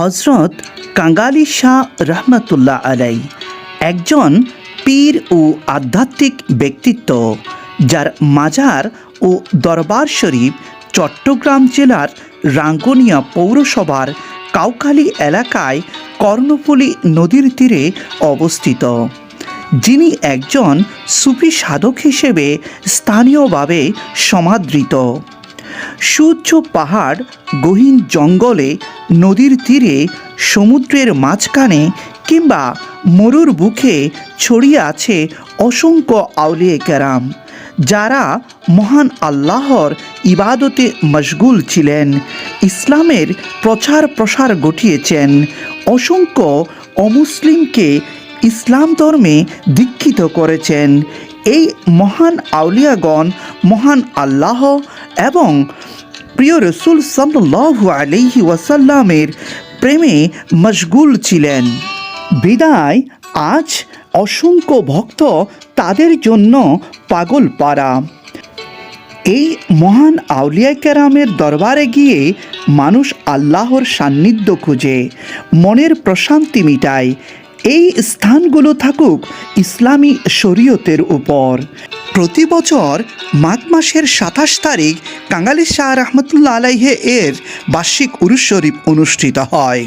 হজরত কাঙ্গালি শাহ রহমতুল্লাহ আলাই একজন পীর ও আধ্যাত্মিক ব্যক্তিত্ব, যার মাজার ও দরবার শরীফ চট্টগ্রাম জেলার রাঙ্গুনিয়া পৌরসভার কাউখালী এলাকায় কর্ণফুলী নদীর তীরে অবস্থিত, যিনি একজন সুফি সাধক হিসেবে স্থানীয়ভাবে সমাদৃত। সুউচ্চ পাহাড়, গহীন জঙ্গলে, নদীর তীরে, সমুদ্রের মাঝখানে কিংবা মরুর বুকে ছড়িয়ে আছে অসংখ্য আউলিয়া কেরাম, যারা মহান আল্লাহর ইবাদতে মশগুল ছিলেন, ইসলামের প্রচার প্রসার ঘটিয়েছেন, অসংখ্য অমুসলিমকে ইসলাম ধর্মে দীক্ষিত করেছেন। এই মহান আউলিয়াগণ মহান আল্লাহ এবং প্রিয় রসুল সাল্লাল্লাহু আলাইহি ওয়াসাল্লামের প্রেমে মশগুল ছিলেন, বিদায় আজ অসংখ্য ভক্ত তাদের জন্য পাগল পারা। এই মহান আউলিয়া কেরামের দরবারে গিয়ে মানুষ আল্লাহর সান্নিধ্য খুঁজে, মনের প্রশান্তি মিটায়। এই স্থানগুলো থাকুক ইসলামী শরীয়তের উপর। প্রতি বছর মাঘ মাসের ২৭ তারিখ কাঙ্গালি শাহ রহমতুল্লাহ আলাইহি এর বার্ষিক উরুস শরীফ অনুষ্ঠিত হয়।